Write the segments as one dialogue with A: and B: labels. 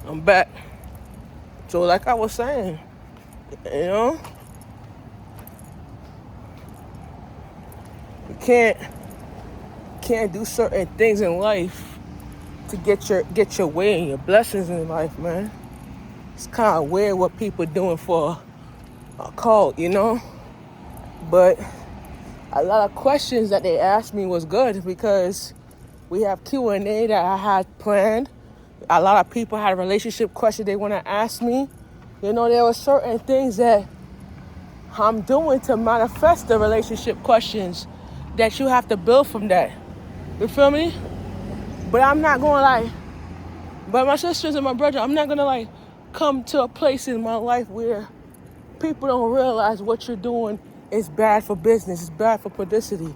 A: I'm back. So like I was saying, you know, you can't do certain things in life to get your way and your blessings in life, man. It's kind of weird what people doing for a cult, you know. But a lot of questions that they asked me was good because we have Q&A that I had planned. A lot of people had a relationship question they want to ask me. You know, there were certain things that I'm doing to manifest the relationship questions that you have to build from that. You feel me? But I'm not going to but my sisters and my brother, I'm not going to come to a place in my life where people don't realize what you're doing is bad for business. It's bad for publicity.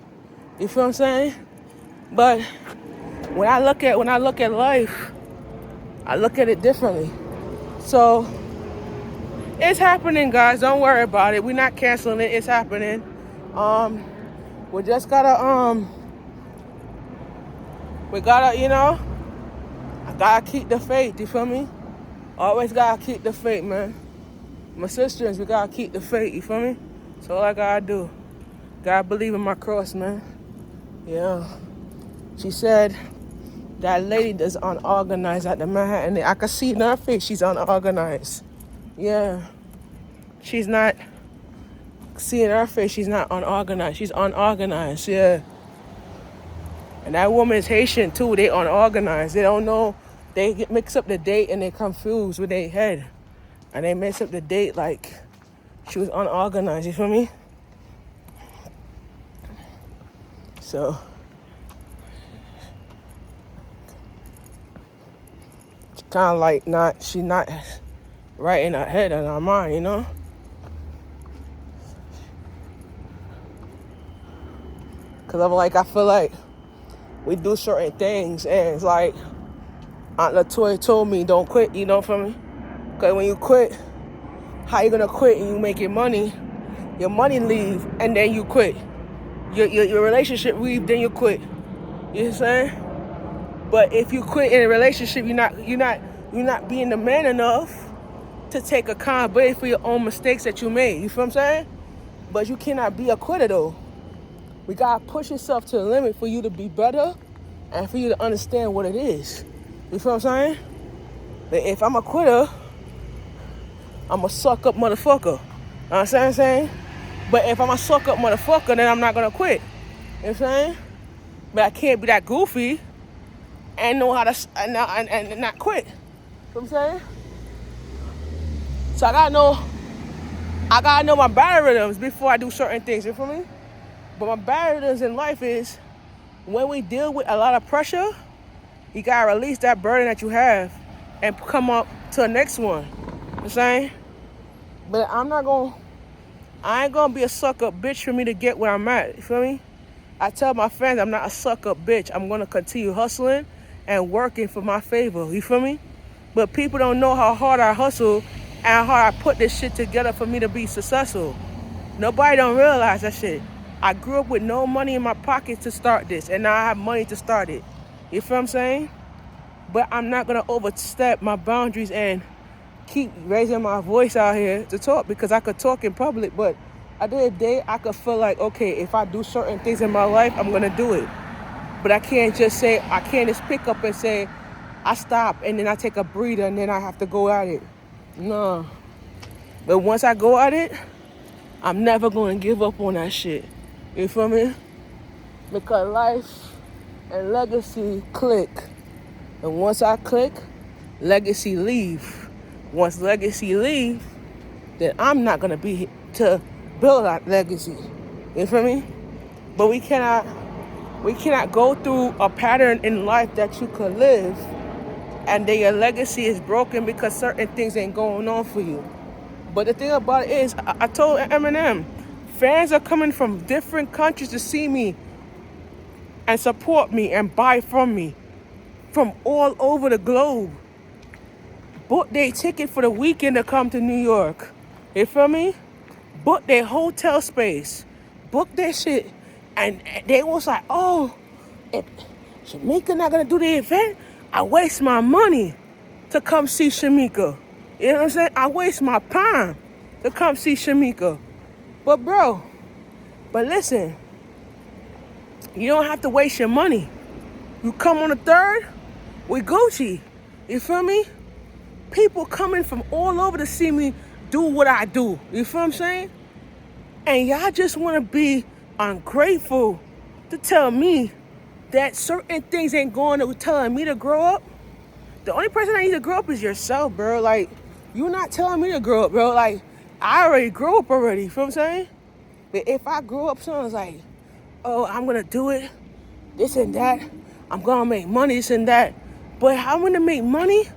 A: You feel what I'm saying? But when I look at life, I look at it differently. So it's happening, guys. Don't worry about it. We're not canceling it. It's happening. We just gotta I gotta keep the faith. You feel me? Always gotta keep the faith, man. My sisters, we gotta keep the faith. You feel me? That's all I gotta do. Gotta believe in my cross, man. Yeah. She said that lady that's unorganized at the Manhattan. I can see in her face she's unorganized. Yeah. She's not. See in her face she's not unorganized. She's unorganized. Yeah. And that woman is Haitian too. They unorganized. They don't know. They mix up the date and they confused with their head. And they mix up the date like she was unorganized. You feel me? So kind of she's not right in her head and her mind, you know? Because I feel like we do certain things and it's like Aunt Latoya told me don't quit, you know, for me? Because when you quit, how you gonna quit and you making money? Your money leave and then you quit. Your relationship leave, then you quit. You know what I'm saying? But if you quit in a relationship, you're not being the man enough to take accountability for your own mistakes that you made. You feel what I'm saying? But you cannot be a quitter though. We gotta push yourself to the limit for you to be better and for you to understand what it is. You feel what I'm saying? But if I'm a quitter, I'm a suck up motherfucker. Understand what I'm saying? But if I'm a suck up motherfucker, then I'm not gonna quit. You know what I'm saying? But I can't be that goofy and know how to and not quit. You know what I'm saying? So I gotta know my barriers before I do certain things. You feel me? But my barriers in life is when we deal with a lot of pressure, you gotta release that burden that you have and come up to the next one. You know what I'm saying? But I ain't gonna be a suck up bitch for me to get where I'm at. You feel me? I tell my friends I'm not a suck up bitch. I'm gonna continue hustling and working for my favor. You feel me? But people don't know how hard I hustle and how hard I put this shit together for me to be successful. Nobody don't realize that shit. I grew up with no money in my pocket to start this, and now I have money to start it. You feel what I'm saying? But I'm not gonna overstep my boundaries and keep raising my voice out here to talk because I could talk in public, but at the end of the day, I could feel like, okay, if I do certain things in my life, I'm gonna do it. But I can't just pick up and say, I stop and then I take a breather and then I have to go at it. No. But once I go at it, I'm never gonna give up on that shit. You feel me? Because life and legacy click. And once I click, legacy leave. Once legacy leave, then I'm not gonna be here to build that legacy. You feel me? But we cannot go through a pattern in life that you could live and then your legacy is broken because certain things ain't going on for you. But the thing about it is, I told Eminem, fans are coming from different countries to see me and support me and buy from me from all over the globe. Book their ticket for the weekend to come to New York. You feel me? Book their hotel space. Book their shit. And they was like, oh, if Shamika not gonna do the event, I waste my money. to come see Shamika. You know what I'm saying? I waste my time to come see Shamika. But bro, listen, you don't have to waste your money. You come on the 3rd with Gucci. You feel me? People coming from all over to see me do what I do. You feel what I'm saying? And y'all just want to be ungrateful to tell me that certain things ain't going to telling me to grow up. The only person that needs to grow up is yourself, bro. Like, you're not telling me to grow up, bro. Like, I already grew up already. You feel what I'm saying? But if I grow up, someone's like, oh, I'm going to do it, this and that. I'm going to make money, this and that. But how I'm going to make money?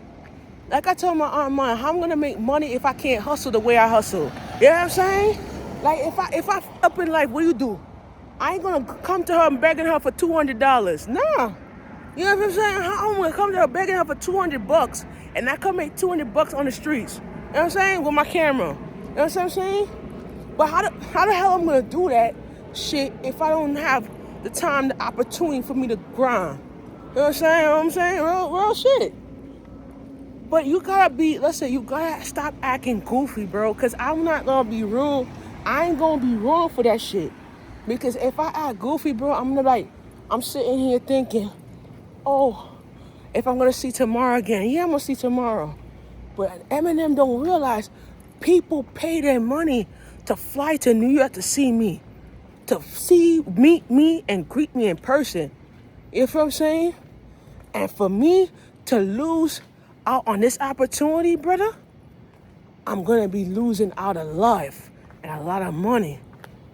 A: Like I told my aunt mine, how I'm going to make money if I can't hustle the way I hustle? You know what I'm saying? Like, if I up in life, what do you do? I ain't going to come to her and begging her for $200. Nah. You know what I'm saying? I'm going to come to her begging her for $200 and I come make $200 on the streets. You know what I'm saying? With my camera. You know what I'm saying? But how the hell I'm going to do that shit if I don't have the time, the opportunity for me to grind? You know what I'm saying? Real shit. But you gotta you gotta stop acting goofy, bro. Cause I'm not gonna be rude. I ain't gonna be wrong for that shit. Because if I act goofy, bro, I'm sitting here thinking, oh, if I'm gonna see tomorrow again, yeah, I'm gonna see tomorrow. But Eminem don't realize people pay their money to fly to New York to see me. To meet me and greet me in person. You know what I'm saying? And for me to lose out on this opportunity, brother, I'm going to be losing out of life and a lot of money.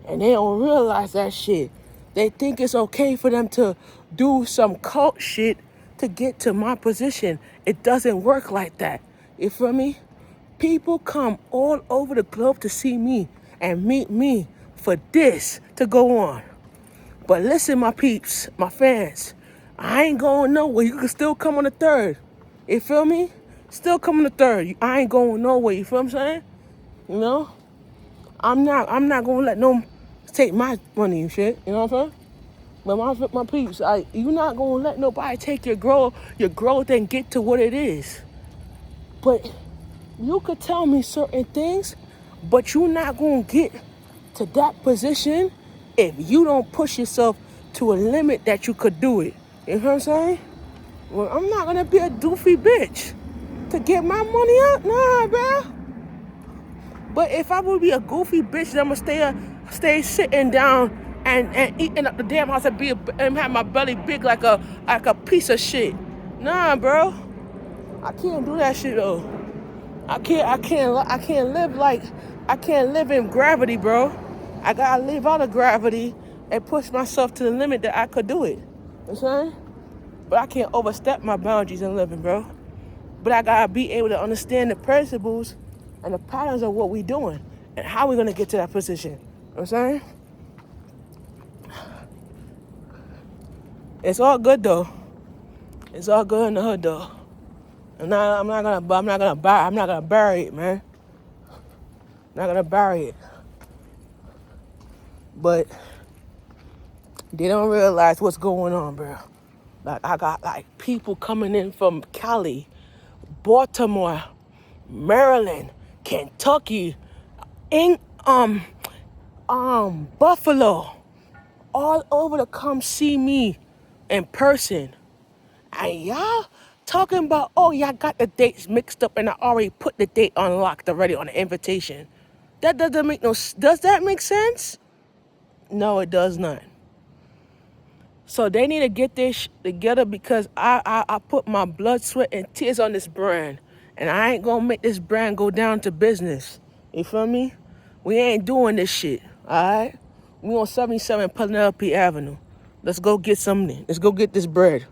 A: And they don't realize that shit. They think it's okay for them to do some cult shit to get to my position. It doesn't work like that. You feel me? People come all over the globe to see me and meet me for this to go on. But listen, my peeps, my fans, I ain't going nowhere. You can still come on the 3rd. You feel me? Still come on the 3rd. I ain't going nowhere. You feel what I'm saying? You know? I'm not going to let no take my money and shit. You know what I'm saying? But my peeps, you're not going to let nobody take your growth and get to what it is. But you could tell me certain things, but you're not going to get to that position if you don't push yourself to a limit that you could do it. You know what I'm saying? Well, I'm not going to be a doofy bitch to get my money out. Nah, bro. But if I would be a goofy bitch, then I'm going to stay sitting down and eating up the damn house and have my belly big like a piece of shit. Nah, bro. I can't do that shit, though. I can't live in gravity, bro. I gotta live out of gravity and push myself to the limit that I could do it. You know what I'm saying? But I can't overstep my boundaries in living, bro. But I gotta be able to understand the principles and the patterns of what we're doing and how we're gonna get to that position. You know what I'm saying? It's all good though. It's all good in the hood though. I'm not gonna bury it, man. I'm not gonna bury it. But they don't realize what's going on, bro. Like, I got people coming in from Cali, Baltimore, Maryland, Kentucky, Buffalo, all over to come see me in person. And y'all talking about, oh, y'all got the dates mixed up and I already put the date unlocked already on the invitation. That doesn't make does that make sense? No, it does not. So they need to get this together because I put my blood, sweat, and tears on this brand. And I ain't going to make this brand go down to business. You feel me? We ain't doing this shit, all right? We on 77 Penelope Avenue. Let's go get something. Let's go get this bread.